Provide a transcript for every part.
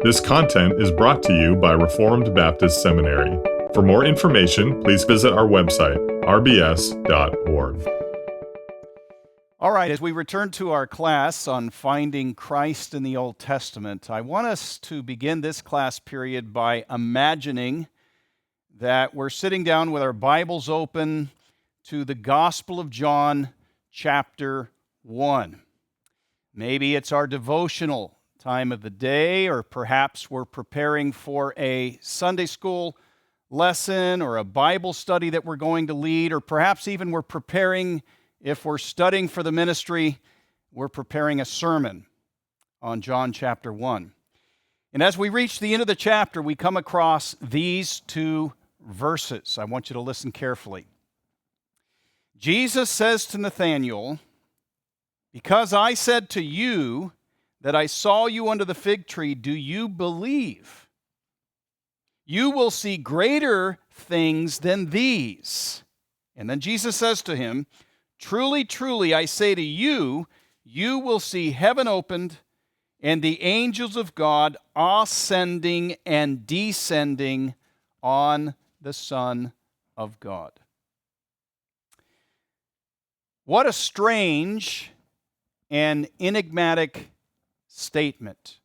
This content is brought to you by Reformed Baptist Seminary. For more information, please visit our website, rbs.org. All right, as we return to our class on finding Christ in the Old Testament, I want us to begin this class period by imagining that we're sitting down with our Bibles open to the Gospel of John, chapter 1. Maybe it's our devotional time of the day, or perhaps we're preparing for a Sunday school lesson or a Bible study that we're going to lead, or perhaps even we're preparing, if we're studying for the ministry, we're preparing a sermon on John chapter 1. And as we reach the end of the chapter, we come across these two verses. I want you to listen carefully. Jesus says to Nathanael, "Because I said to you that I saw you under the fig tree, do you believe? You will see greater things than these." And then Jesus says to him, "Truly, truly, I say to you, you will see heaven opened and the angels of God ascending and descending on the Son of God." What a strange and enigmatic statement.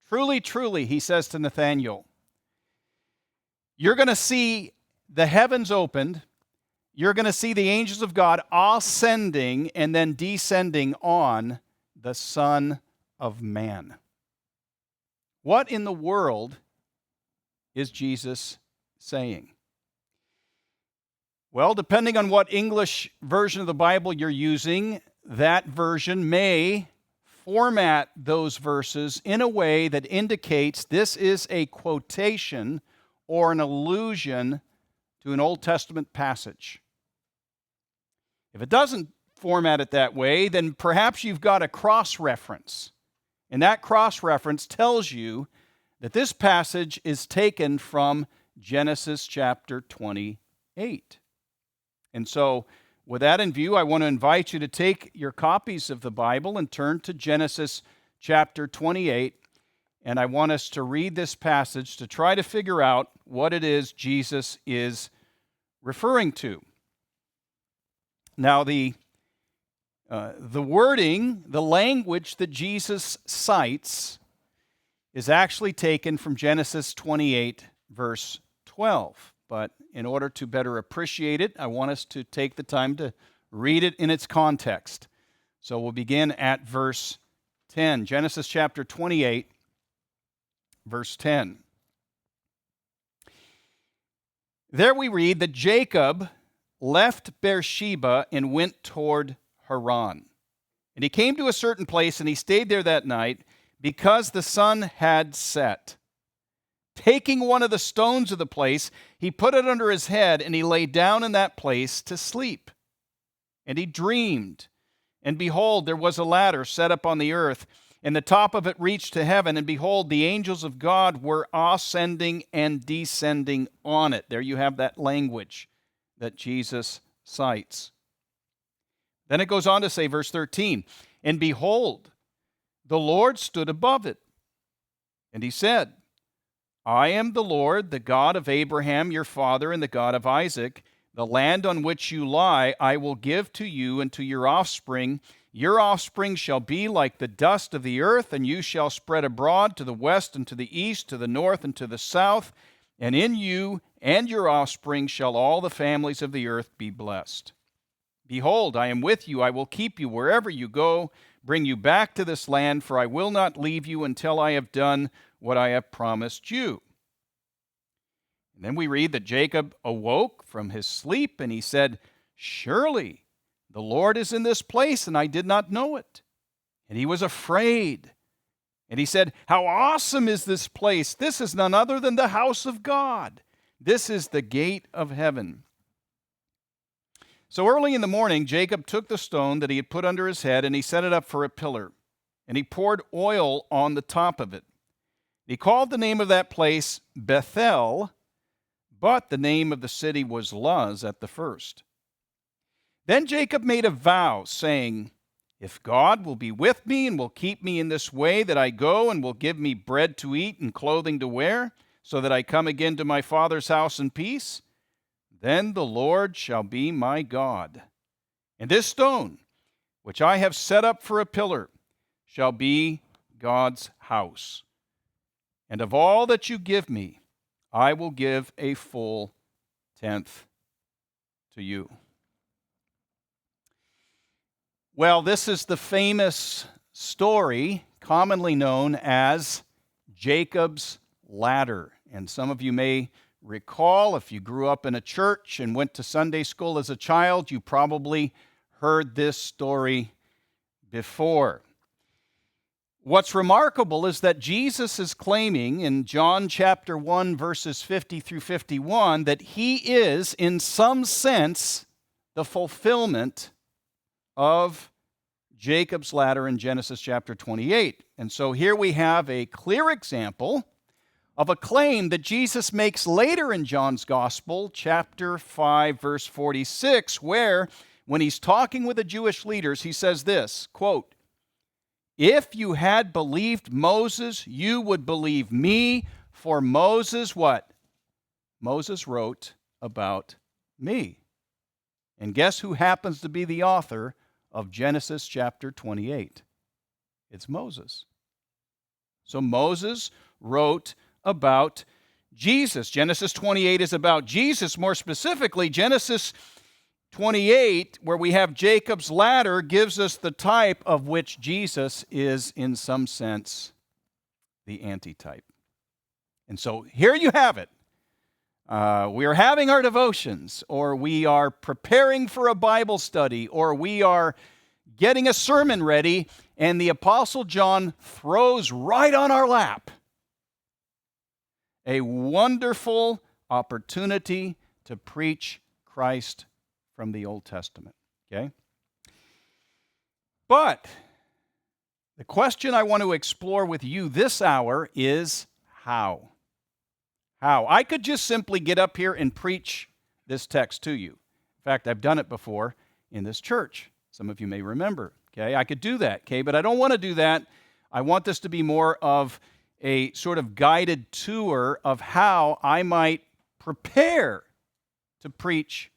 Truly, truly, he says to Nathanael, you're going to see the heavens opened, you're going to see the angels of God ascending and then descending on the Son of Man. What in the world is Jesus saying? Well, depending on what English version of the Bible you're using, that version may format those verses in a way that indicates this is a quotation or an allusion to an Old Testament passage. If it doesn't format it that way, then perhaps you've got a cross-reference. And that cross-reference tells you that this passage is taken from Genesis chapter 28. And so, with that in view, I want to invite you to take your copies of the Bible and turn to Genesis chapter 28. And I want us to read this passage to try to figure out what it is Jesus is referring to. Now, the wording, the language that Jesus cites is actually taken from Genesis 28, verse 12. But in order to better appreciate it, I want us to take the time to read it in its context. So we'll begin at verse 10. Genesis chapter 28, verse 10. There we read that Jacob left Beersheba and went toward Haran. And he came to a certain place, and he stayed there that night because the sun had set. Taking one of the stones of the place, he put it under his head, and he lay down in that place to sleep. And he dreamed, and behold, there was a ladder set up on the earth, and the top of it reached to heaven, and behold, the angels of God were ascending and descending on it. There you have that language that Jesus cites. Then it goes on to say, verse 13, and behold, the Lord stood above it, and he said, I am the Lord, the God of Abraham, your father, and the God of Isaac. The land on which you lie I will give to you and to your offspring. Your offspring shall be like the dust of the earth, and you shall spread abroad to the west and to the east, to the north and to the south. And in you and your offspring shall all the families of the earth be blessed. Behold, I am with you. I will keep you wherever you go, bring you back to this land, for I will not leave you until I have done what I have promised you. And then we read that Jacob awoke from his sleep, and he said, Surely the Lord is in this place, and I did not know it. And he was afraid. And he said, How awesome is this place! This is none other than the house of God. This is the gate of heaven. So early in the morning, Jacob took the stone that he had put under his head, and he set it up for a pillar. And he poured oil on the top of it. He called the name of that place Bethel, but the name of the city was Luz at the first. Then Jacob made a vow, saying, If God will be with me and will keep me in this way that I go, and will give me bread to eat and clothing to wear, so that I come again to my Father's house in peace, then the Lord shall be my God. And this stone, which I have set up for a pillar, shall be God's house. And of all that you give me, I will give a full tenth to you. Well, this is the famous story commonly known as Jacob's ladder. And some of you may recall, if you grew up in a church and went to Sunday school as a child, you probably heard this story before. What's remarkable is that Jesus is claiming in John chapter 1, verses 50 through 51, that he is, in some sense, the fulfillment of Jacob's ladder in Genesis chapter 28. And so here we have a clear example of a claim that Jesus makes later in John's Gospel, chapter 5, verse 46, where, when he's talking with the Jewish leaders, he says this, quote, "If you had believed Moses, you would believe me, for Moses," what? Moses wrote about me. And guess who happens to be the author of Genesis chapter 28? It's Moses. So Moses wrote about Jesus. Genesis 28 is about Jesus. More specifically, Genesis 28, where we have Jacob's ladder, gives us the type of which Jesus is, in some sense, the antitype. And so here you have it. We are having our devotions, or we are preparing for a Bible study, or we are getting a sermon ready, and the Apostle John throws right on our lap a wonderful opportunity to preach Christ from the Old Testament. Okay? But the question I want to explore with you this hour is how? How? I could just simply get up here and preach this text to you. In fact, I've done it before in this church. Some of you may remember. Okay, I could do that. Okay, but I don't want to do that. I want this to be more of a sort of guided tour of how I might prepare to preach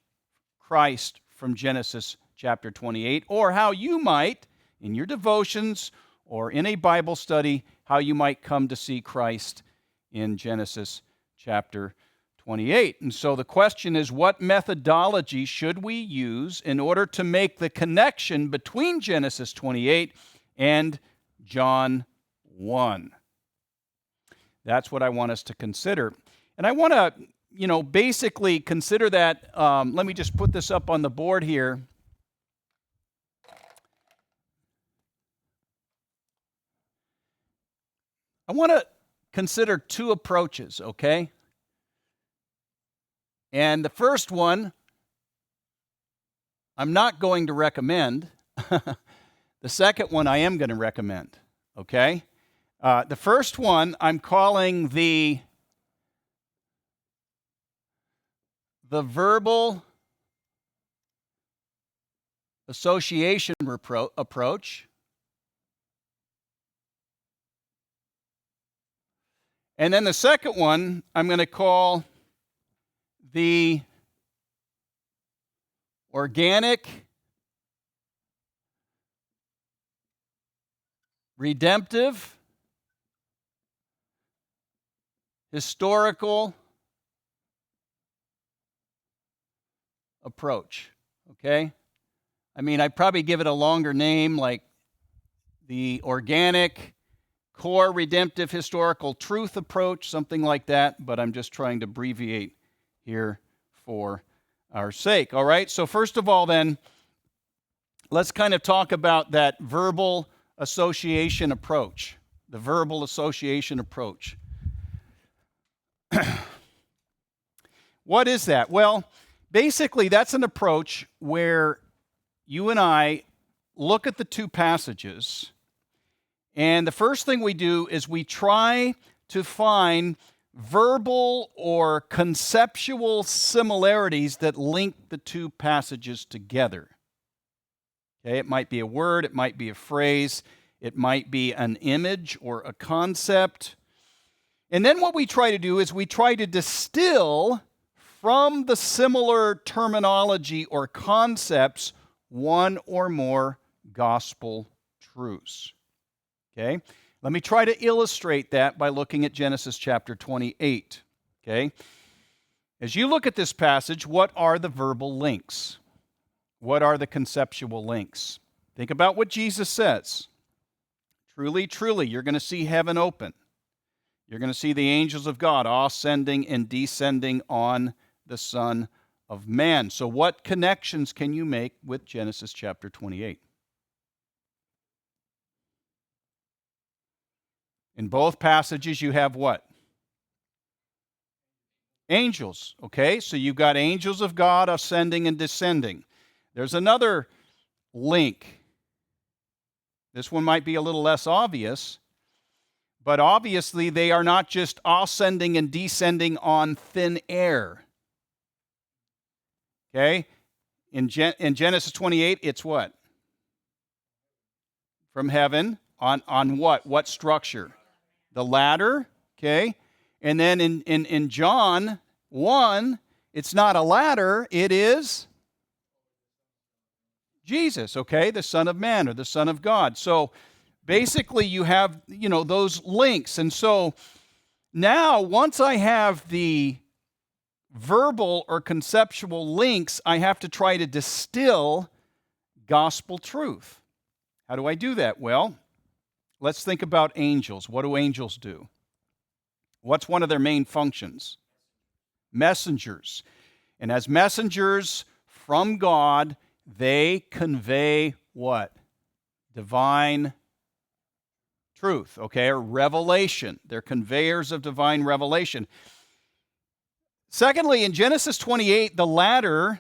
Christ from Genesis chapter 28, or how you might, in your devotions or in a Bible study, how you might come to see Christ in Genesis chapter 28. And so the question is, what methodology should we use in order to make the connection between Genesis 28 and John 1? That's what I want us to consider. And I want to, basically consider that. Let me just put this up on the board here. I want to consider two approaches, okay? And the first one, I'm not going to recommend. The second one, I am going to recommend, okay? The first one, I'm calling the verbal association approach. And then the second one, I'm going to call the organic, redemptive, historical approach. Okay? I mean, I'd probably give it a longer name, like the organic, core, redemptive, historical truth approach, something like that, but I'm just trying to abbreviate here for our sake. All right? So first of all then, let's kind of talk about that verbal association approach. The verbal association approach. What is that? Well, basically that's an approach where you and I look at the two passages, and the first thing we do is we try to find verbal or conceptual similarities that link the two passages together. Okay, it might be a word, it might be a phrase, it might be an image or a concept. And then what we try to do is we try to distill from the similar terminology or concepts one or more gospel truths. Okay? Let me try to illustrate that by looking at Genesis chapter 28. Okay? As you look at this passage, what are the verbal links? What are the conceptual links? Think about what Jesus says. Truly, truly, you're going to see heaven open. You're going to see the angels of God ascending and descending on the Son of Man. So what connections can you make with Genesis chapter 28? In both passages, you have what? Angels, okay? So you've got angels of God ascending and descending. There's another link. This one might be a little less obvious, but obviously they are not just ascending and descending on thin air. Okay? In Genesis 28, it's what? From heaven. On what? What structure? The ladder. Okay? And then in John 1, it's not a ladder, it is Jesus, okay? The Son of Man or the Son of God. So basically you have, those links. And so now once I have the verbal or conceptual links, I have to try to distill gospel truth. How do I do that? Well, let's think about angels. What do angels do? What's one of their main functions? Messengers. And as messengers from God, they convey what? Divine truth, okay, or revelation. They're conveyors of divine revelation. Secondly, in Genesis 28, the ladder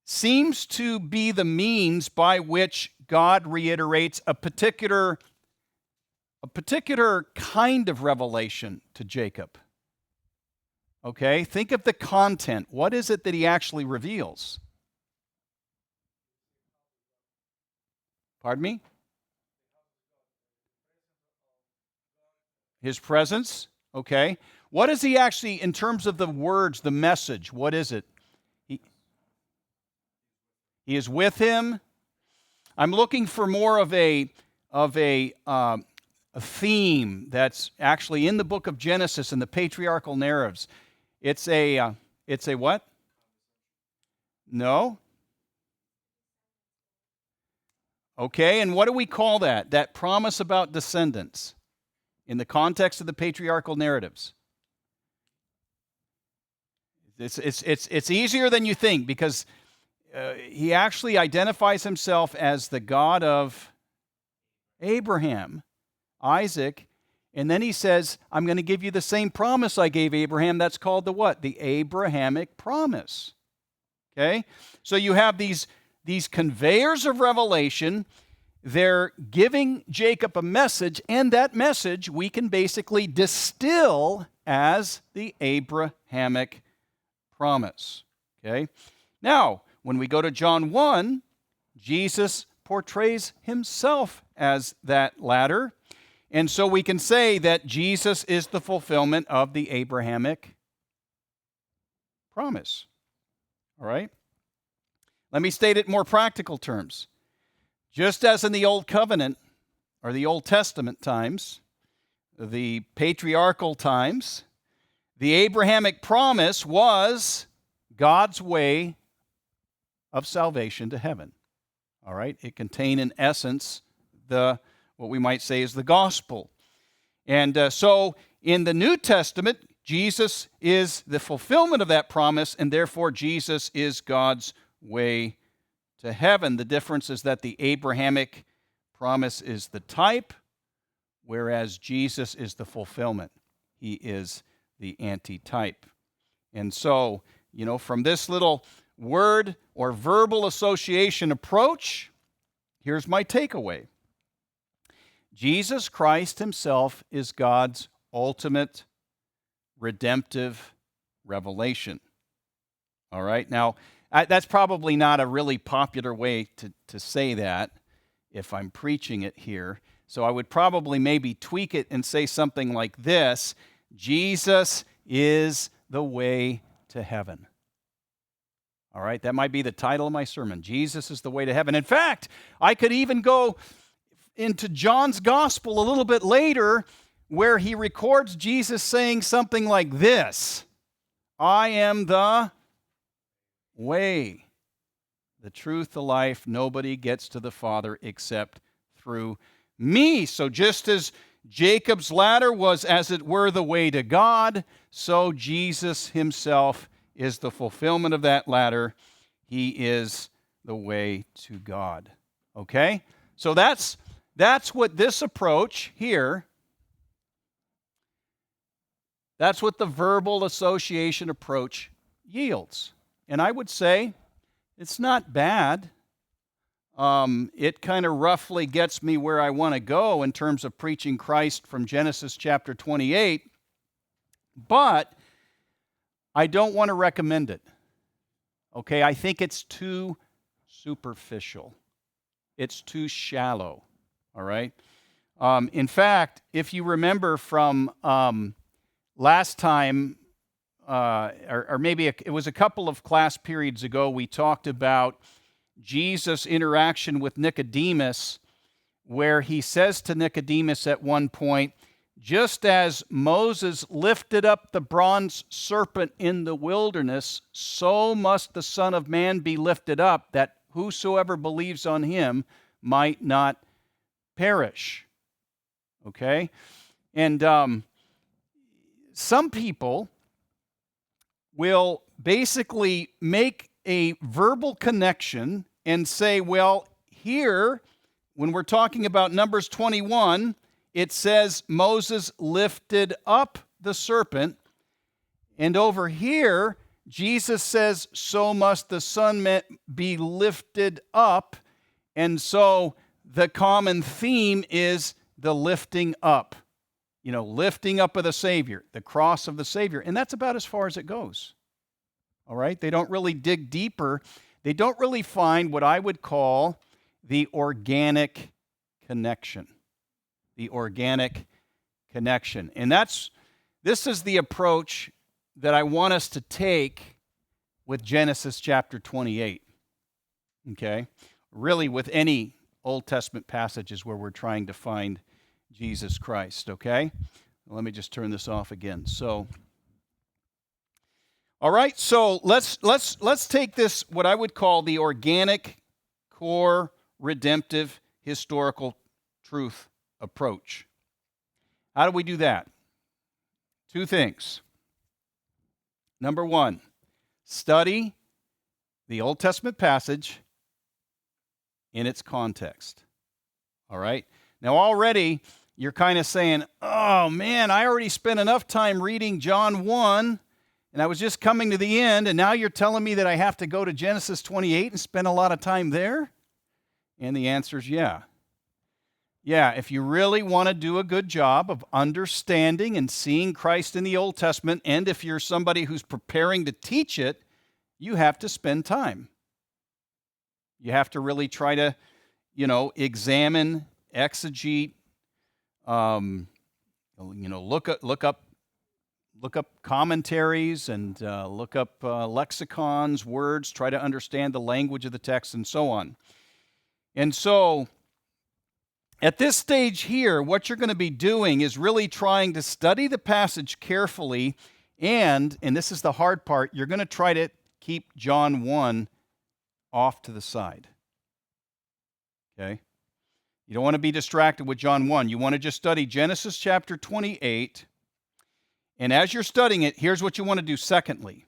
seems to be the means by which God reiterates a particular kind of revelation to Jacob. Okay, think of the content. What is it that he actually reveals? Pardon me? His presence, okay. What is he actually, in terms of the words, the message, what is it? He is with him. I'm looking for more of a theme that's actually in the book of Genesis and the patriarchal narratives. It's a what? No? Okay, and what do we call that? That promise about descendants in the context of the patriarchal narratives. It's easier than you think because he actually identifies himself as the God of Abraham, Isaac, and then he says, I'm going to give you the same promise I gave Abraham. That's called the what? The Abrahamic promise. Okay? So you have these conveyors of revelation. They're giving Jacob a message, and that message we can basically distill as the Abrahamic promise. Okay? Now, when we go to John 1, Jesus portrays himself as that ladder. And so we can say that Jesus is the fulfillment of the Abrahamic promise. All right? Let me state it in more practical terms. Just as in the Old Covenant, or the Old Testament times, the patriarchal times, the Abrahamic promise was God's way of salvation to heaven. All right? It contained, in essence, what we might say is the gospel. And so in the New Testament, Jesus is the fulfillment of that promise, and therefore Jesus is God's way to heaven. The difference is that the Abrahamic promise is the type, whereas Jesus is the fulfillment. He is the antitype. And so, from this little word or verbal association approach, here's my takeaway. Jesus Christ himself is God's ultimate redemptive revelation. All right? Now, That's probably not a really popular way to say that if I'm preaching it here. So I would probably maybe tweak it and say something like this: Jesus is the way to heaven. All right, that might be the title of my sermon. Jesus is the way to heaven. In fact, I could even go into John's gospel a little bit later, where he records Jesus saying something like this: I am the way, the truth, the life. Nobody gets to the Father except through me. So just as Jacob's ladder was, as it were, the way to God, so Jesus himself is the fulfillment of that ladder. He is the way to God. Okay? So that's what this approach here, that's what the verbal association approach yields. And I would say it's not bad. It kind of roughly gets me where I want to go in terms of preaching Christ from Genesis chapter 28, but I don't want to recommend it. Okay, I think it's too superficial. It's too shallow, all right? In fact, if you remember from last time, or maybe it was a couple of class periods ago, we talked about Jesus' interaction with Nicodemus, where he says to Nicodemus at one point, just as Moses lifted up the bronze serpent in the wilderness, so must the Son of Man be lifted up, that whosoever believes on him might not perish. Okay? And some people will basically make a verbal connection and say, well, here, when we're talking about Numbers 21, it says Moses lifted up the serpent. And over here, Jesus says, so must the Son be lifted up. And so the common theme is the lifting up. You know, lifting up of the Savior, the cross of the Savior. And that's about as far as it goes. All right? They don't really dig deeper. They don't really find what I would call the organic connection. The organic connection. And this is the approach that I want us to take with Genesis chapter 28. Okay? Really with any Old Testament passages where we're trying to find Jesus Christ, okay? Let me just turn this off again. So, all right, so let's take this, what I would call the organic, core, redemptive, historical truth approach. How do we do that? Two things. Number one, study the Old Testament passage in its context. All right? Now already you're kind of saying, oh man, I already spent enough time reading John 1, and I was just coming to the end, and now you're telling me that I have to go to Genesis 28 and spend a lot of time there? And the answer is yeah. Yeah, if you really want to do a good job of understanding and seeing Christ in the Old Testament, and if you're somebody who's preparing to teach it, you have to spend time. You have to really try to, examine, exegete, look up commentaries and look up lexicons, words, try to understand the language of the text, and so on. And so, at this stage here, what you're going to be doing is really trying to study the passage carefully, and this is the hard part, you're going to try to keep John 1 off to the side. Okay? You don't want to be distracted with John 1. You want to just study Genesis chapter 28. And as you're studying it, here's what you want to do secondly.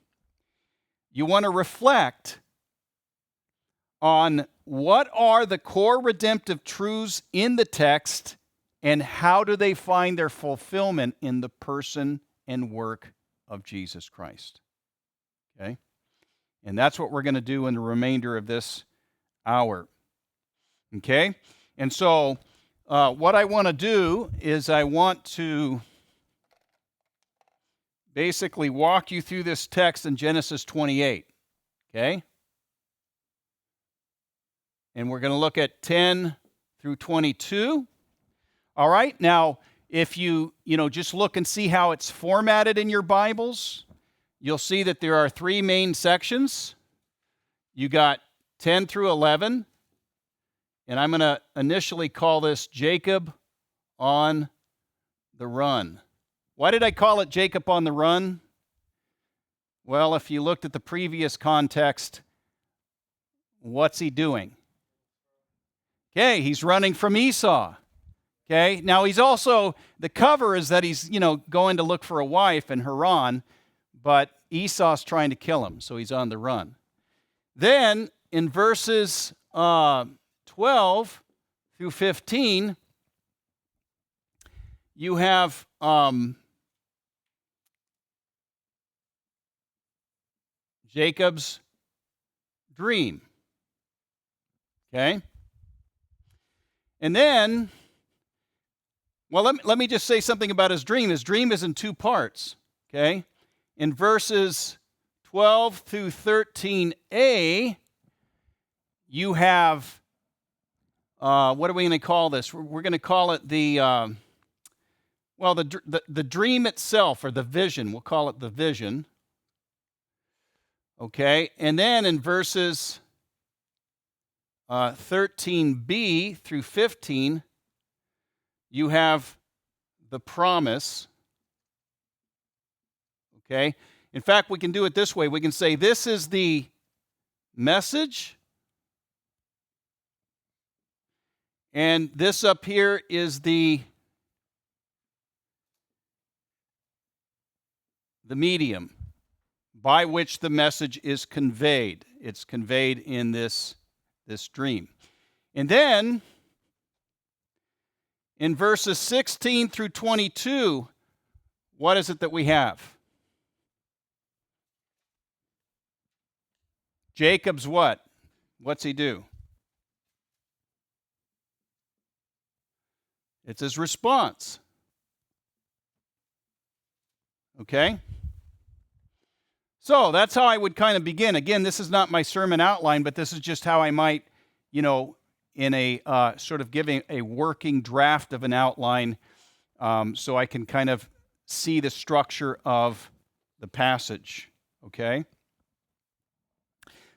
You want to reflect on what are the core redemptive truths in the text and how do they find their fulfillment in the person and work of Jesus Christ. Okay? And that's what we're going to do in the remainder of this hour. Okay? And so, what I want to do is I want to basically walk you through this text in Genesis 28. Okay? And we're going to look at 10 through 22. All right, now if you just look and see how it's formatted in your Bibles, you'll see that there are three main sections. You got 10 through 11, and I'm going to initially call this Jacob on the run. Why did I call it Jacob on the run? Well, if you looked at the previous context, what's he doing? Okay, he's running from Esau. Okay, now he's also, the cover is that he's, going to look for a wife in Haran, but Esau's trying to kill him, so he's on the run. Then in verses 12 through 15, you have Jacob's dream. Okay? And then, well, let me just say something about his dream. His dream is in two parts. Okay? In verses 12 through 13a, you have, what are we going to call this? We're going to call it the dream itself, or the vision. We'll call it the vision. Okay, and then in verses 13b through 15, you have the promise. Okay, in fact, we can do it this way. We can say this is the message, and this up here is the medium by which the message is conveyed. It's conveyed in this dream. And then, in verses 16 through 22, what is it that we have? Jacob's what? What's he do? It's his response. Okay? So that's how I would kind of begin. Again, this is not my sermon outline, but this is just how I might, in a sort of giving a working draft of an outline, so I can kind of see the structure of the passage. Okay?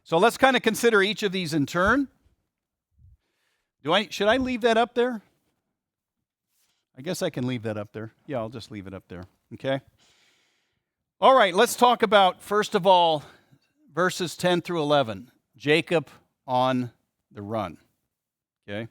So let's kind of consider each of these in turn. Should I leave that up there? I guess I can leave that up there. Yeah, I'll just leave it up there. Okay? All right, let's talk about, first of all, verses 10 through 11. Jacob on the run. Okay?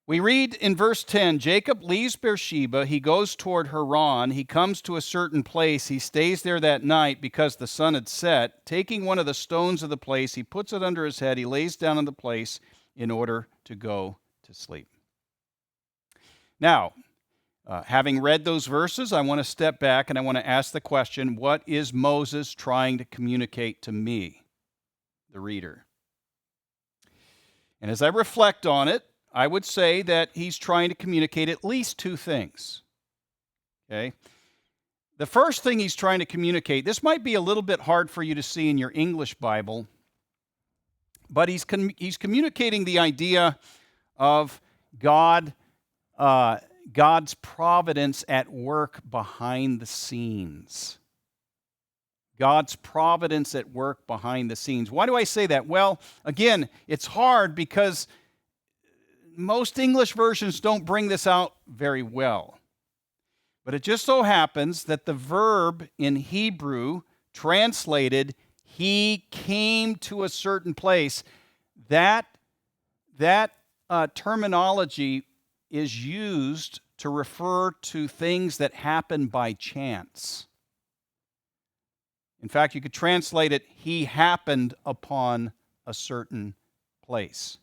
We read in verse 10, Jacob leaves Beersheba. He goes toward Haran. He comes to a certain place. He stays there that night because the sun had set. Taking one of the stones of the place, he puts it under his head. He lays down in the place in order to go to sleep. Now, having read those verses, I want to step back and I want to ask the question, what is Moses trying to communicate to me, the reader? And as I reflect on it, I would say that he's trying to communicate at least two things. Okay? The first thing he's trying to communicate, this might be a little bit hard for you to see in your English Bible, but he's communicating the idea of God's providence at work behind the scenes. God's providence at work behind the scenes. Why do I say that? Well, again, it's hard because most English versions don't bring this out very well. But it just so happens that the verb in Hebrew translated, he came to a certain place, that terminology is used to refer to things that happen by chance. In fact, you could translate it, he happened upon a certain place.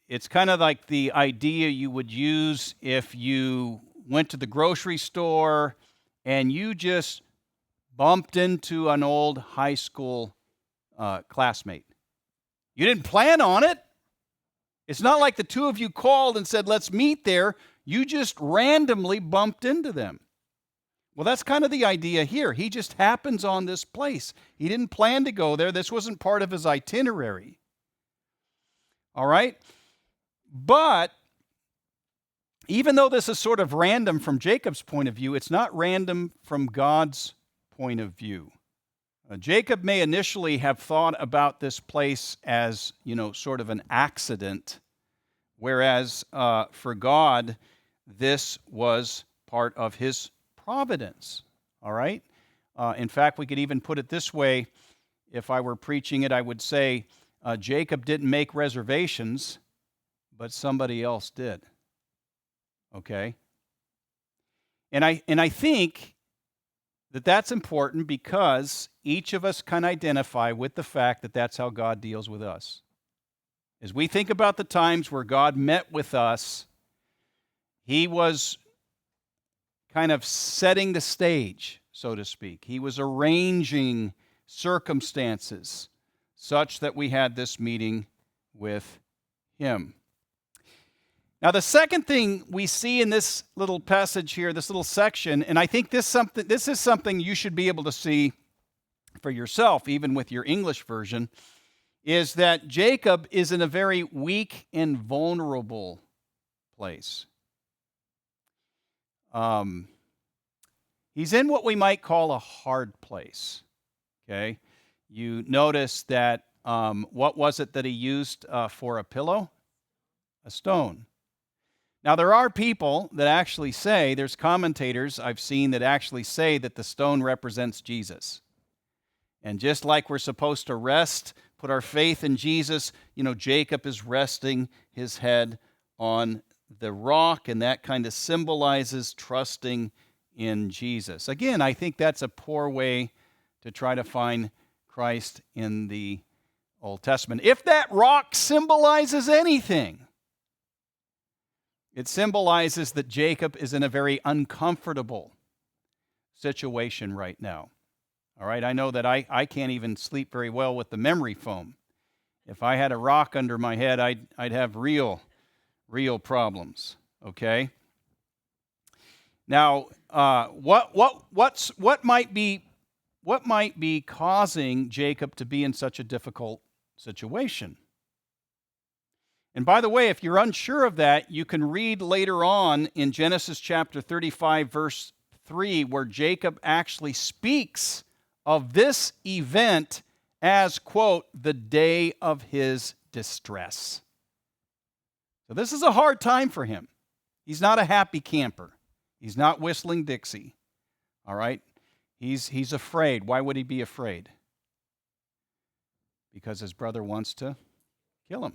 It's kind of like the idea you would use if you went to the grocery store and you just bumped into an old high school classmate. You didn't plan on it. It's not like the two of you called and said, let's meet there. You just randomly bumped into them. Well, that's kind of the idea here. He just happens on this place. He didn't plan to go there. This wasn't part of his itinerary. All right? But even though this is sort of random from Jacob's point of view, it's not random from God's point of view. Jacob may initially have thought about this place as, sort of an accident, whereas for God, this was part of his providence. All right? In fact, we could even put it this way. If I were preaching it, I would say Jacob didn't make reservations, but somebody else did. Okay? And I think that that's important because each of us can identify with the fact that that's how God deals with us. As we think about the times where God met with us, he was kind of setting the stage, so to speak. He was arranging circumstances such that we had this meeting with him. Now, the second thing we see in this little passage here, this little section, and I think this is something you should be able to see for yourself, even with your English version, is that Jacob is in a very weak and vulnerable place. He's in what we might call a hard place. Okay? You notice that, what was it that he used for a pillow? A stone. Now, there are people that actually say, there's commentators I've seen that actually say that the stone represents Jesus. And just like we're supposed to rest, put our faith in Jesus, Jacob is resting his head on the rock, and that kind of symbolizes trusting in Jesus. Again, I think that's a poor way to try to find Christ in the Old Testament. If that rock symbolizes anything, it symbolizes that Jacob is in a very uncomfortable situation right now. All right, I know that I can't even sleep very well with the memory foam. If I had a rock under my head, I'd have real problems. Okay. Now, what might be causing Jacob to be in such a difficult situation? And by the way, if you're unsure of that, you can read later on in Genesis chapter 35, verse 3, where Jacob actually speaks of this event as, quote, the day of his distress. So this is a hard time for him. He's not a happy camper. He's not whistling Dixie. All right? He's afraid. Why would he be afraid? Because his brother wants to kill him.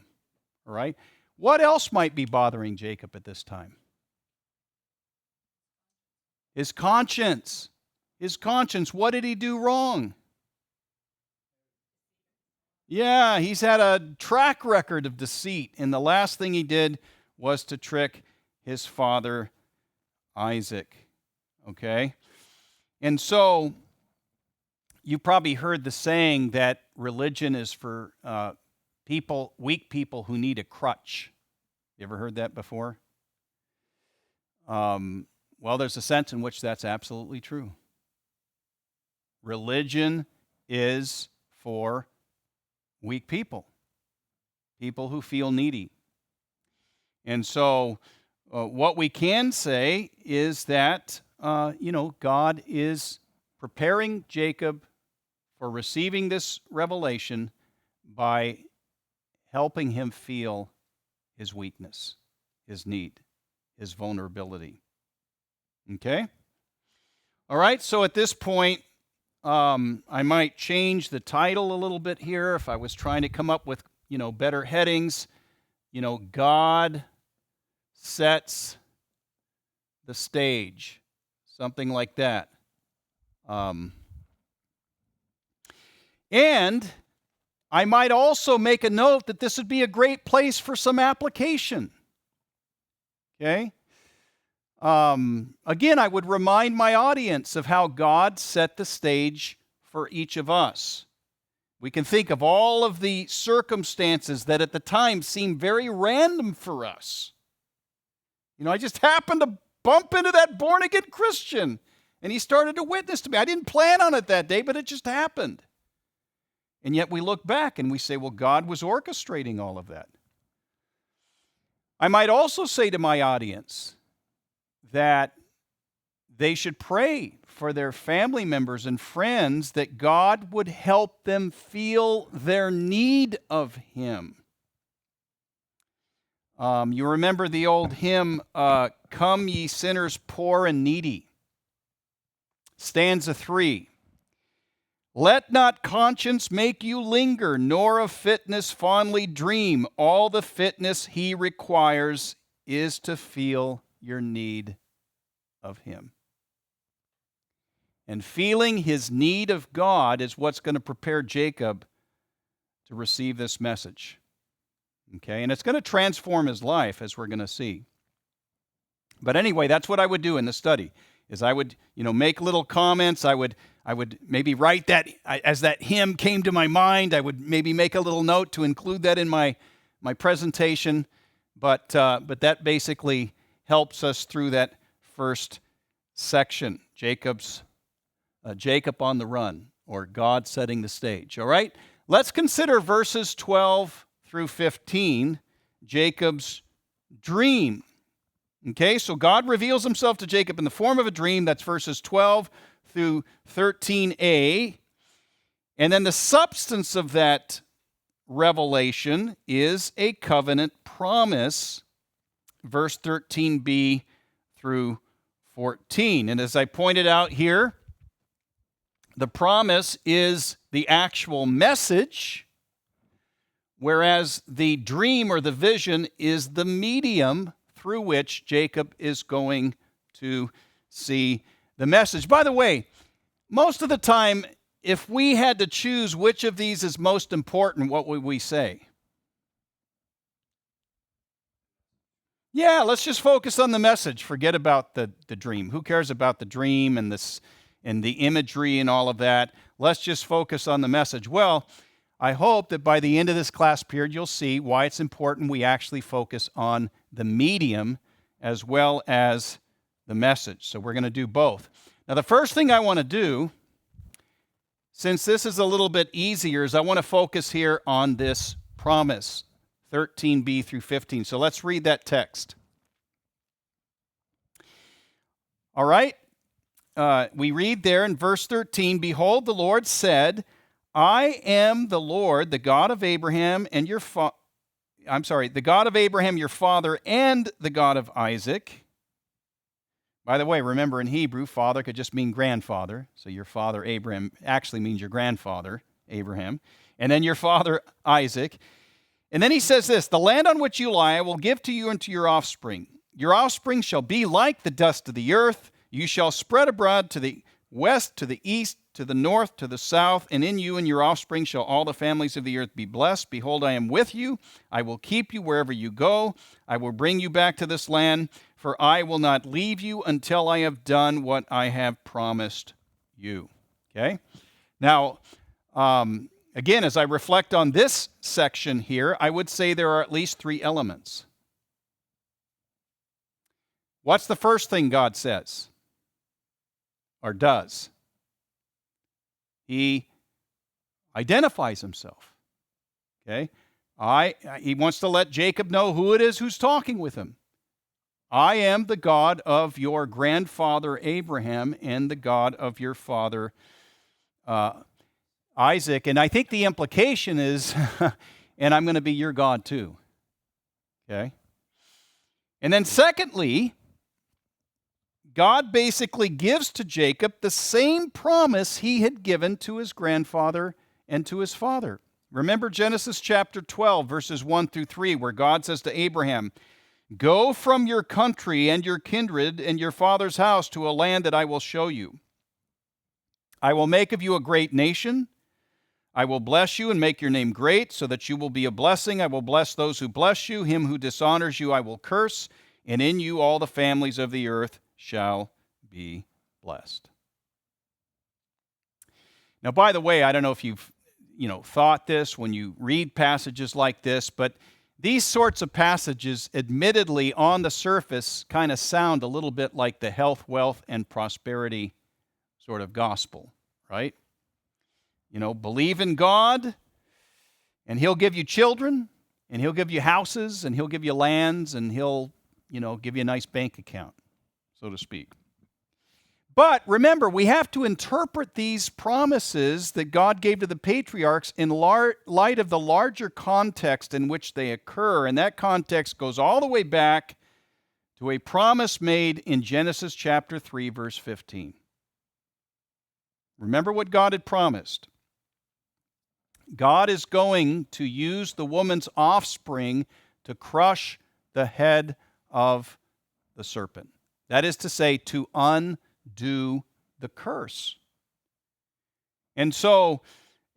All right? What else might be bothering Jacob at this time? His conscience. His conscience. What did he do wrong? Yeah, he's had a track record of deceit, and the last thing he did was to trick his father Isaac. Okay? And so, you probably heard the saying that religion is for weak people who need a crutch. You ever heard that before? Well, there's a sense in which that's absolutely true. Religion is for weak people, people who feel needy. And so, what we can say is that, God is preparing Jacob for receiving this revelation by helping him feel his weakness, his need, his vulnerability. Okay? All right, so at this point, I might change the title a little bit here if I was trying to come up with, better headings. God sets the stage, something like that. And I might also make a note that this would be a great place for some application. Okay? Again, I would remind my audience of how God set the stage for each of us. We can think of all of the circumstances that at the time seemed very random for us. I just happened to bump into that born-again Christian, And he started to witness to me. I didn't plan on it that day, but it just happened. And yet we look back and we say, well, God was orchestrating all of that. I might also say to my audience that they should pray for their family members and friends that God would help them feel their need of Him. You remember the old hymn, Come Ye Sinners Poor and Needy. Stanza 3. Let not conscience make you linger, nor of fitness fondly dream. All the fitness He requires is to feel your need of Him. And feeling his need of God is what's going to prepare Jacob to receive this message. Okay, and it's going to transform his life, as we're going to see. But anyway, that's what I would do in the study, is I would, make little comments. I would maybe write that, as that hymn came to my mind, I would maybe make a little note to include that in my presentation. But that basically helps us through that first section, Jacob on the run, or God setting the stage. All right? Let's consider verses 12 through 15, Jacob's dream. Okay, so God reveals himself to Jacob in the form of a dream. That's verses 12 through 13a. And then the substance of that revelation is a covenant promise, verse 13b through 14. And as I pointed out here, the promise is the actual message, whereas the dream or the vision is the medium through which Jacob is going to see the message. By the way, most of the time, if we had to choose which of these is most important, what would we say? Yeah, let's just focus on the message. Forget about the dream. Who cares about the dream and the imagery and all of that? Let's just focus on the message. Well, I hope that by the end of this class period, you'll see why it's important we actually focus on the medium as well as the message. So we're going to do both. Now, the first thing I want to do, since this is a little bit easier, is I want to focus here on this promise, 13b through 15. So let's read that text. All right. We read there in verse 13, Behold, the Lord said, I am the Lord, the God of Abraham and the God of Abraham, your father, and the God of Isaac. By the way, remember in Hebrew, father could just mean grandfather. So your father Abraham actually means your grandfather, Abraham. And then your father Isaac. And then he says this, the land on which you lie I will give to you and to your offspring. Your offspring shall be like the dust of the earth. You shall spread abroad to the west, to the east, to the north, to the south, and in you and your offspring shall all the families of the earth be blessed. Behold, I am with you. I will keep you wherever you go. I will bring you back to this land, for I will not leave you until I have done what I have promised you. Okay? Now, again, as I reflect on this section here, I would say there are at least three elements. What's the first thing God says or does? He identifies himself. Okay? He wants to let Jacob know who it is who's talking with him. I am the God of your grandfather Abraham and the God of your father Isaac. And I think the implication is, and I'm going to be your God too. Okay? And then secondly, God basically gives to Jacob the same promise he had given to his grandfather and to his father. Remember Genesis chapter 12, verses 1 through 3, where God says to Abraham, Go from your country and your kindred and your father's house to a land that I will show you. I will make of you a great nation. I will bless you and make your name great, so that you will be a blessing. I will bless those who bless you. Him who dishonors you I will curse, and in you all the families of the earth shall be blessed. Now, by the way, I don't know if you've thought this when you read passages like this, but these sorts of passages, admittedly, on the surface, kind of sound a little bit like the health, wealth, and prosperity sort of gospel, right? Believe in God, and he'll give you children, and he'll give you houses, and he'll give you lands, and he'll, give you a nice bank account, so to speak. But remember, we have to interpret these promises that God gave to the patriarchs in light of the larger context in which they occur. And that context goes all the way back to a promise made in Genesis chapter 3, verse 15. Remember what God had promised. God is going to use the woman's offspring to crush the head of the serpent. That is to say, to undo the curse. And so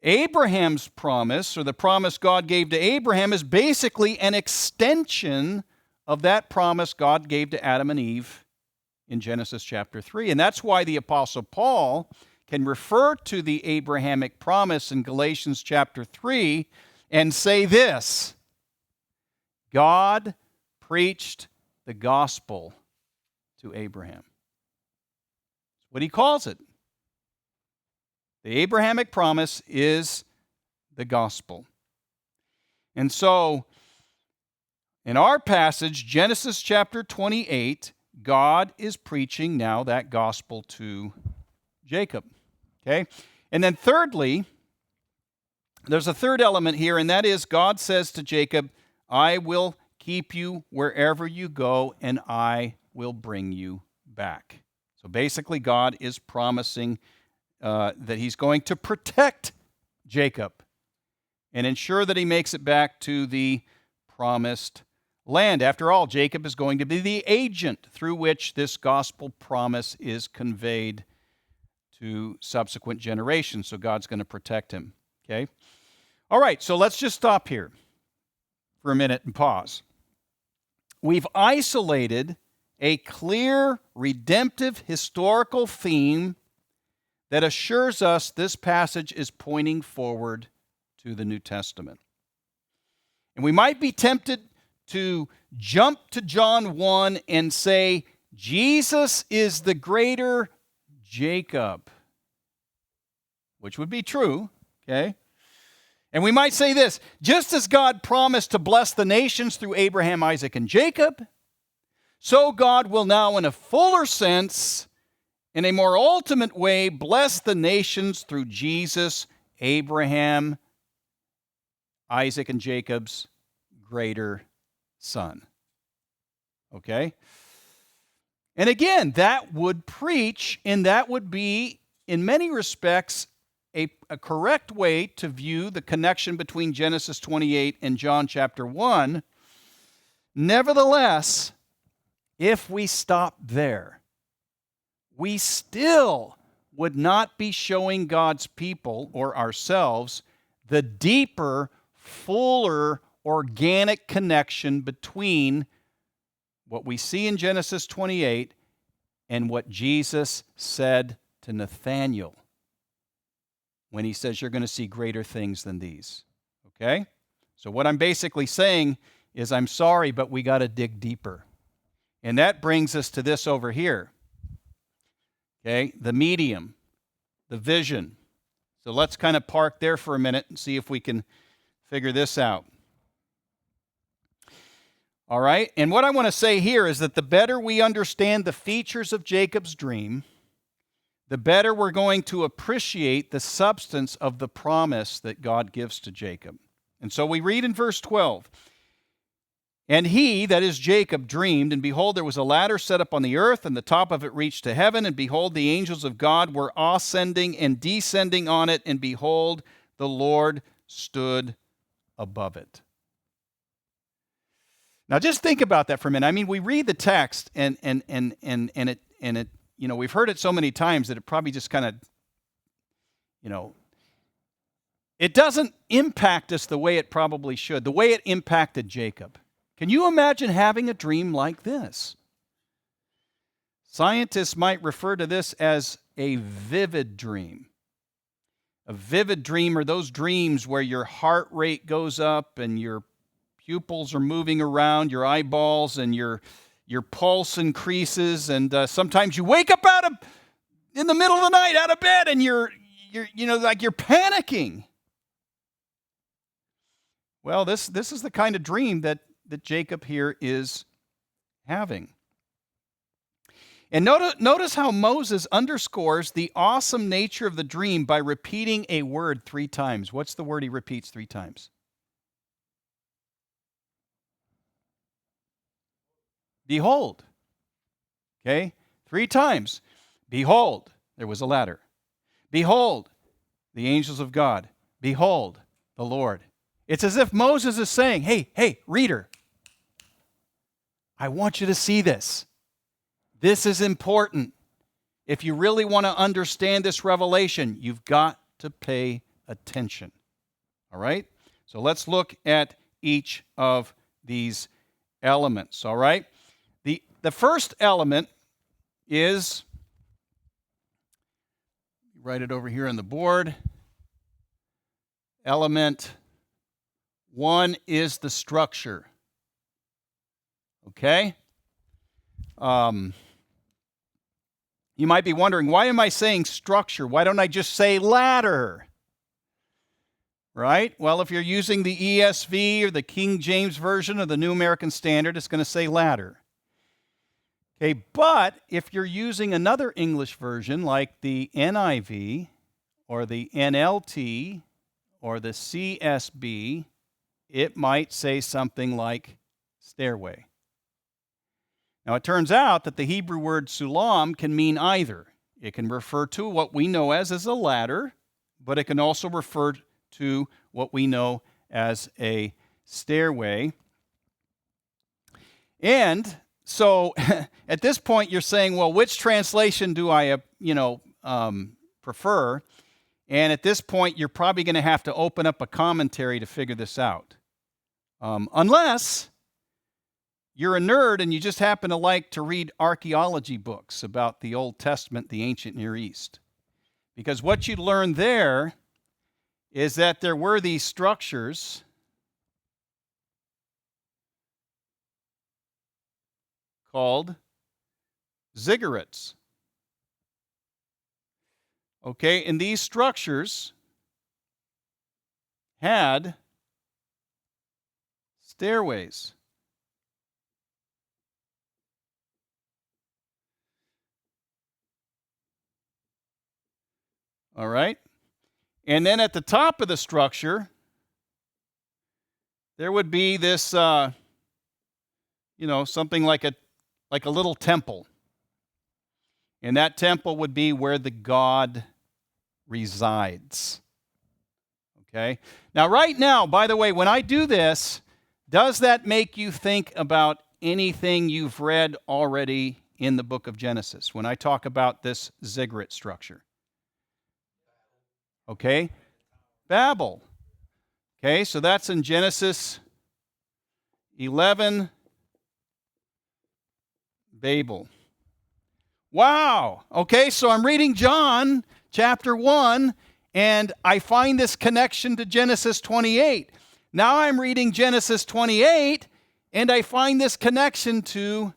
Abraham's promise, or the promise God gave to Abraham, is basically an extension of that promise God gave to Adam and Eve in Genesis chapter 3. And that's why the Apostle Paul can refer to the Abrahamic promise in Galatians chapter 3 and say this: God preached the gospel to Abraham. That's what he calls it. The Abrahamic promise is the gospel. And so, in our passage, Genesis chapter 28, God is preaching now that gospel to Jacob. Okay? And then thirdly, there's a third element here, and that is God says to Jacob, I will keep you wherever you go, and I will bring you back. So basically, God is promising that he's going to protect Jacob and ensure that he makes it back to the promised land. After all, Jacob is going to be the agent through which this gospel promise is conveyed to subsequent generations. So God's going to protect him. Okay? All right, so let's just stop here for a minute and pause. We've isolated a clear, redemptive, historical theme that assures us this passage is pointing forward to the New Testament. And we might be tempted to jump to John 1 and say, Jesus is the greater Jacob, which would be true, okay? And we might say this: just as God promised to bless the nations through Abraham, Isaac, and Jacob, so God will now, in a fuller sense, in a more ultimate way, bless the nations through Jesus, Abraham, Isaac, and Jacob's greater son. Okay? And again, that would preach, and that would be, in many respects, a correct way to view the connection between Genesis 28 and John chapter 1. Nevertheless, if we stop there, we still would not be showing God's people or ourselves the deeper, fuller, organic connection between what we see in Genesis 28 and what Jesus said to Nathanael when he says, you're going to see greater things than these. Okay? So what I'm basically saying is, I'm sorry, but we got to dig deeper. And that brings us to this over here. Okay? The medium, the vision. So let's kind of park there for a minute and see if we can figure this out. All right? And what I want to say here is that the better we understand the features of Jacob's dream, the better we're going to appreciate the substance of the promise that God gives to Jacob. And so we read in verse 12, and he, that is Jacob, dreamed, and behold, there was a ladder set up on the earth, and the top of it reached to heaven, and behold, the angels of God were ascending and descending on it, and behold, the Lord stood above it. Now just think about that for a minute. I mean, we read the text and it we've heard it so many times that it probably just kind of, it doesn't impact us the way it probably should, the way it impacted Jacob. Can you imagine having a dream like this? Scientists might refer to this as a vivid dream. A vivid dream are those dreams where your heart rate goes up and your pupils are moving around, your eyeballs, and your pulse increases, and sometimes you wake up in the middle of the night out of bed and you're like you're panicking. Well, this is the kind of dream that Jacob here is having. And notice how Moses underscores the awesome nature of the dream by repeating a word 3 times. What's the word he repeats 3 times? Behold. Okay? 3 times. Behold, there was a ladder. Behold, the angels of God. Behold, the Lord. It's as if Moses is saying, hey, reader, I want you to see this. This is important. If you really want to understand this revelation, you've got to pay attention. All right? So let's look at each of these elements. All right? The first element is, write it over here on the board. Element 1 is the structure. Okay? You might be wondering, why am I saying structure? Why don't I just say ladder? Right? Well, if you're using the ESV or the King James Version or the New American Standard, it's going to say ladder. Okay, but if you're using another English version like the NIV or the NLT or the CSB, it might say something like stairway. Now, it turns out that the Hebrew word sulam can mean either. It can refer to what we know as a ladder, but it can also refer to what we know as a stairway. And so at this point, you're saying, well, which translation do I, prefer? And at this point, you're probably going to have to open up a commentary to figure this out. Unless you're a nerd and you just happen to like to read archaeology books about the Old Testament, the ancient Near East. Because what you learn there is that there were these structures called ziggurats. Okay, and these structures had stairways. All right? And then at the top of the structure, there would be this, something like a little temple. And that temple would be where the God resides. Okay? Now, right now, by the way, when I do this, does that make you think about anything you've read already in the book of Genesis when I talk about this ziggurat structure? Okay? Babel. Okay, so that's in Genesis 11, Babel. Wow. Okay, so I'm reading John chapter 1, and I find this connection to Genesis 28. Now I'm reading Genesis 28, and I find this connection to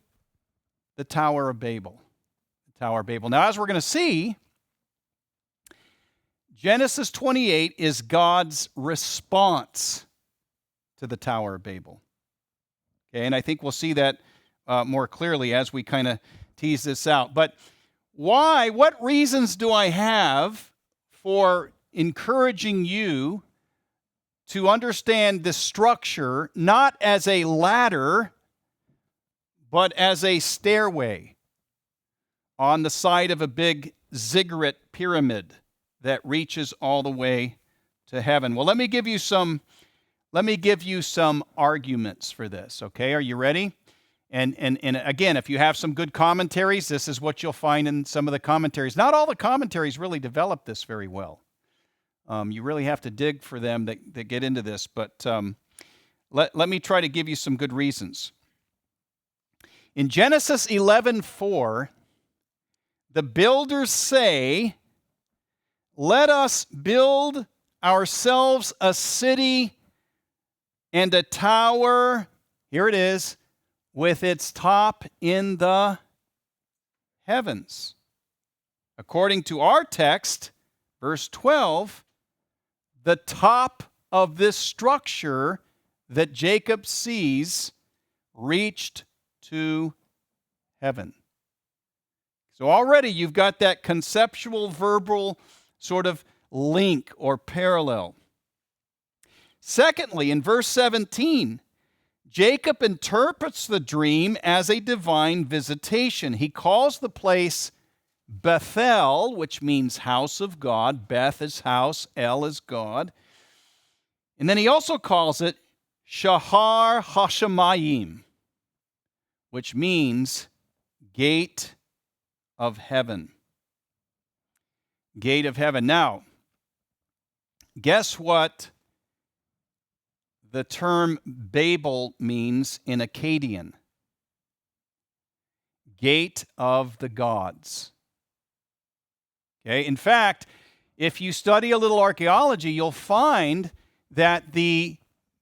the Tower of Babel. The Tower of Babel. Now, as we're going to see, Genesis 28 is God's response to the Tower of Babel. Okay, and I think we'll see that more clearly as we kind of tease this out. But why? What reasons do I have for encouraging you to understand the structure not as a ladder, but as a stairway on the side of a big ziggurat pyramid that reaches all the way to heaven? Well, let me give you some arguments for this, okay? Are you ready? And again, if you have some good commentaries, this is what you'll find in some of the commentaries. Not all the commentaries really develop this very well. You really have to dig for them that get into this, but let me try to give you some good reasons. In Genesis 11:4, the builders say, "Let us build ourselves a city and a tower," here it is, "with its top in the heavens." According to our text, verse 12, the top of this structure that Jacob sees reached to heaven. So already you've got that conceptual, verbal sort of link or parallel. Secondly, in verse 17, Jacob interprets the dream as a divine visitation. He calls the place Bethel, which means house of God. Beth is house, El is God. And then he also calls it Shahar Hashemayim, which means gate of heaven. Gate of heaven. Now, guess what the term Babel means in Akkadian? Gate of the gods. Okay? In fact, if you study a little archaeology, you'll find that the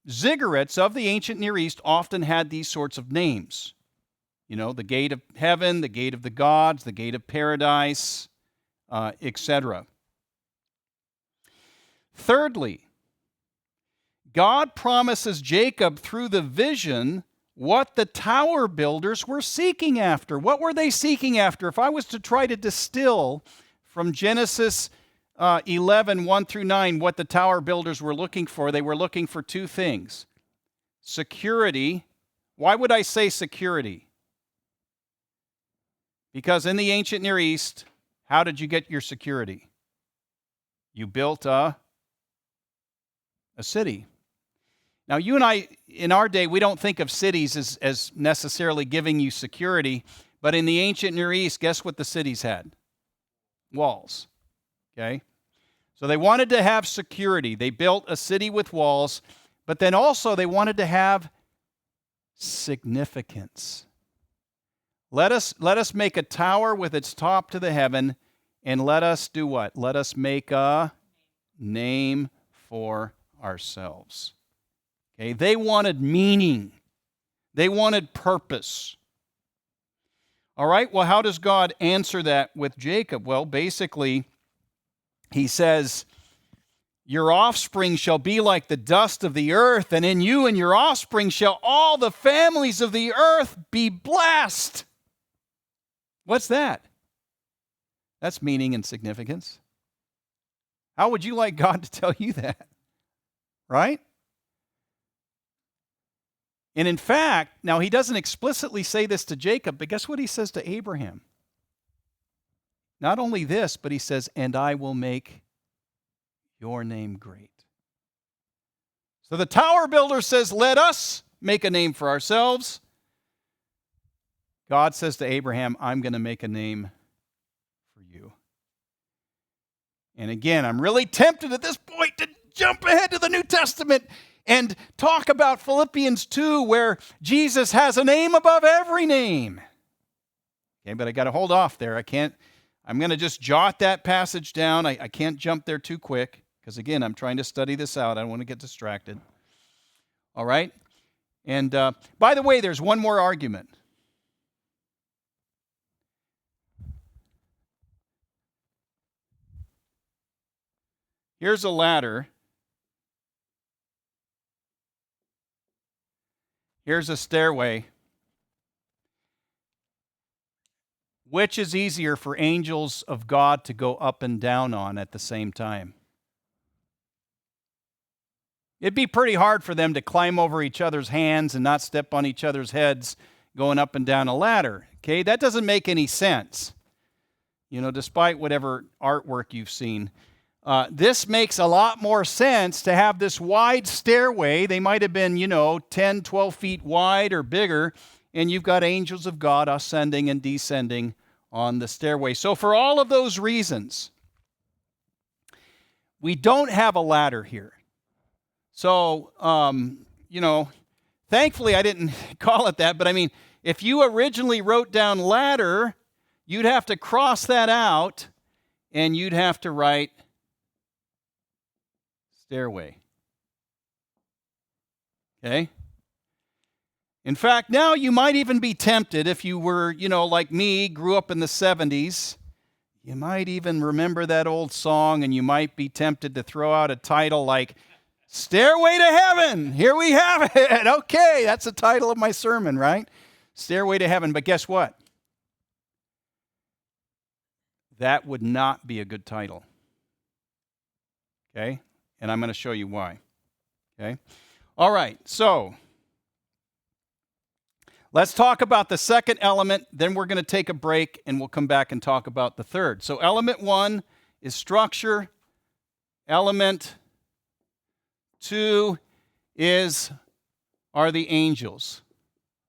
ziggurats of the ancient Near East often had these sorts of names. You know, the gate of heaven, the gate of the gods, the gate of paradise, etc. Thirdly, God promises Jacob through the vision what the tower builders were seeking after. What were they seeking after? If I was to try to distill from Genesis 11, 1 through 9, what the tower builders were looking for, they were looking for two things. Security. Why would I say security? Because in the ancient Near East, how did you get your security? You built a city. Now, you and I, in our day, we don't think of cities as necessarily giving you security, but in the ancient Near East, guess what the cities had? Walls. Okay? So they wanted to have security. They built a city with walls, but then also they wanted to have significance. Let us make a tower with its top to the heaven, and let us do what? Let us make a name for ourselves. Okay? They wanted meaning. They wanted purpose. All right, well, how does God answer that with Jacob? Well, basically, he says, your offspring shall be like the dust of the earth, and in you and your offspring shall all the families of the earth be blessed. What's that? That's meaning and significance. How would you like God to tell you that? Right? And in fact, now he doesn't explicitly say this to Jacob, but guess what he says to Abraham? Not only this, but he says, and I will make your name great. So the tower builder says, let us make a name for ourselves. God says to Abraham, I'm going to make a name for you. And again, I'm really tempted at this point to jump ahead to the New Testament and talk about Philippians 2, where Jesus has a name above every name. Okay, but I got to hold off there. I'm going to just jot that passage down. I can't jump there too quick because, again, I'm trying to study this out. I don't want to get distracted. All right? And by the way, there's one more argument. Here's a ladder. Here's a stairway. Which is easier for angels of God to go up and down on at the same time? It'd be pretty hard for them to climb over each other's hands and not step on each other's heads going up and down a ladder. Okay, that doesn't make any sense. You know, despite whatever artwork you've seen. This makes a lot more sense to have this wide stairway. They might have been, 10, 12 feet wide or bigger, and you've got angels of God ascending and descending on the stairway. So for all of those reasons, we don't have a ladder here. So, thankfully I didn't call it that, but I mean, if you originally wrote down ladder, you'd have to cross that out, and you'd have to write stairway. Okay? In fact, now you might even be tempted if you were, like me, grew up in the 70s. You might even remember that old song, and you might be tempted to throw out a title like Stairway to Heaven. Here we have it. Okay, that's the title of my sermon, right? Stairway to Heaven. But guess what? That would not be a good title. Okay? And I'm going to show you why. Okay? All right, so let's talk about the second element, then we're going to take a break and we'll come back and talk about the third. So element 1 is structure. Element 2 are the angels.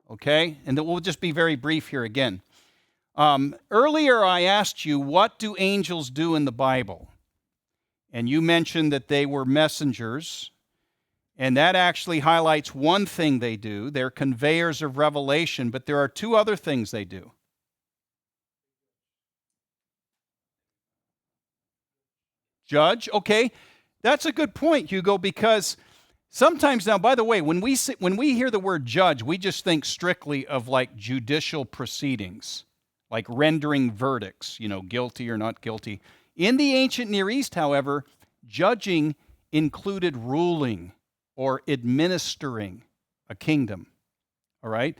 Okay? And we'll just be very brief here again. Earlier I asked you, what do angels do in the Bible? And you mentioned that they were messengers. And that actually highlights one thing they do. They're conveyors of revelation, but there are 2 other things they do. Judge, okay. That's a good point, Hugo, because sometimes now, by the way, when we hear the word judge, we just think strictly of like judicial proceedings, like rendering verdicts, guilty or not guilty. In the ancient Near East, however, judging included ruling or administering a kingdom, all right?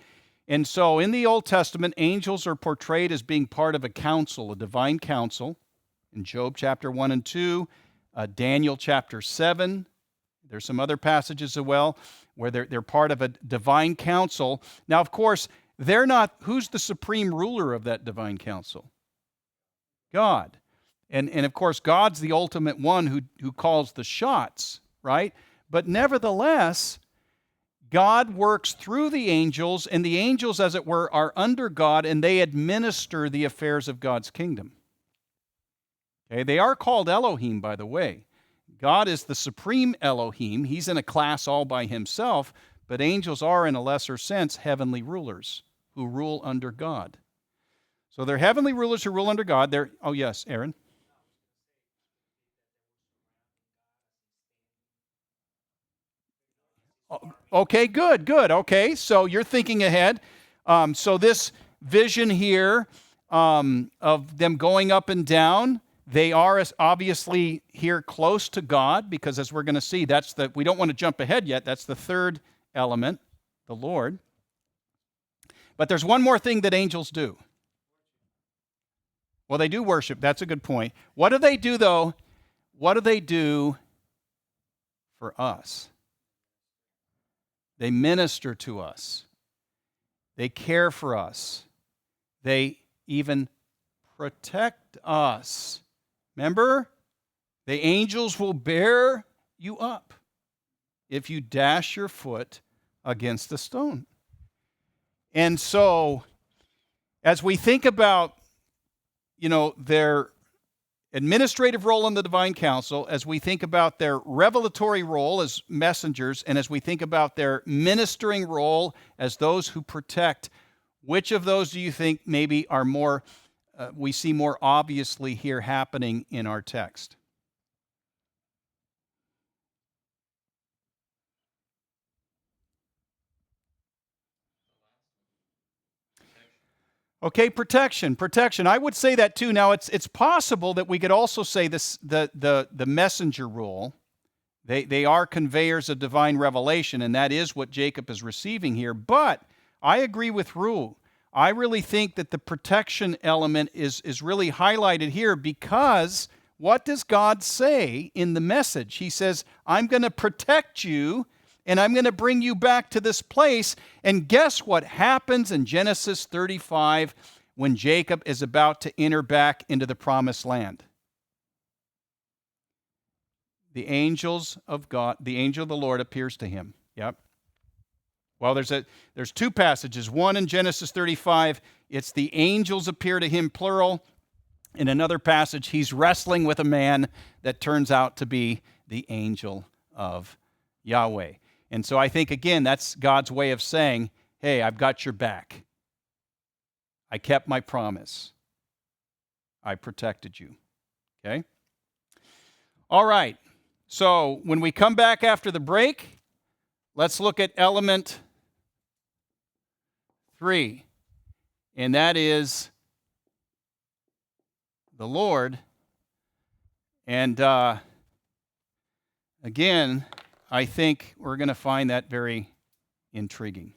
And so in the Old Testament, angels are portrayed as being part of a council, a divine council, in Job chapter 1 and 2, Daniel chapter 7. There's some other passages as well where they're part of a divine council. Now, of course, they're not, who's the supreme ruler of that divine council? God. And of course, God's the ultimate one who calls the shots, right? But nevertheless, God works through the angels, and the angels, as it were, are under God, and they administer the affairs of God's kingdom. Okay, they are called Elohim, by the way. God is the supreme Elohim. He's in a class all by himself, but angels are, in a lesser sense, heavenly rulers who rule under God. So they're heavenly rulers who rule under God. Oh, yes, Aaron. Okay, good. Okay, so you're thinking ahead. So this vision here of them going up and down, they are obviously here close to God, because as we're going to see, we don't want to jump ahead yet. That's the third element, the Lord. But there's one more thing that angels do. Well, they do worship. That's a good point. What do they do, though? What do they do for us? They minister to us. They care for us. They even protect us. Remember? The angels will bear you up if you dash your foot against a stone. And so, as we think about, their administrative role in the divine council, as we think about their revelatory role as messengers, and as we think about their ministering role as those who protect, which of those do you think maybe are more, we see more obviously here happening in our text? Okay, protection. I would say that too. Now, it's possible that we could also say this: the messenger role. They are conveyors of divine revelation, and that is what Jacob is receiving here. But I agree with Rue. I really think that the protection element is really highlighted here, because what does God say in the message? He says, I'm going to protect you, and I'm going to bring you back to this place. And guess what happens in Genesis 35 when Jacob is about to enter back into the promised land? The angels of God, the angel of the Lord appears to him. Yep. Well, there's 2 passages. One in Genesis 35, it's the angels appear to him, plural. In another passage, he's wrestling with a man that turns out to be the angel of Yahweh. And so I think, again, that's God's way of saying, hey, I've got your back. I kept my promise. I protected you. Okay? All right. So when we come back after the break, let's look at element 3. And that is the Lord. And again, I think we're going to find that very intriguing.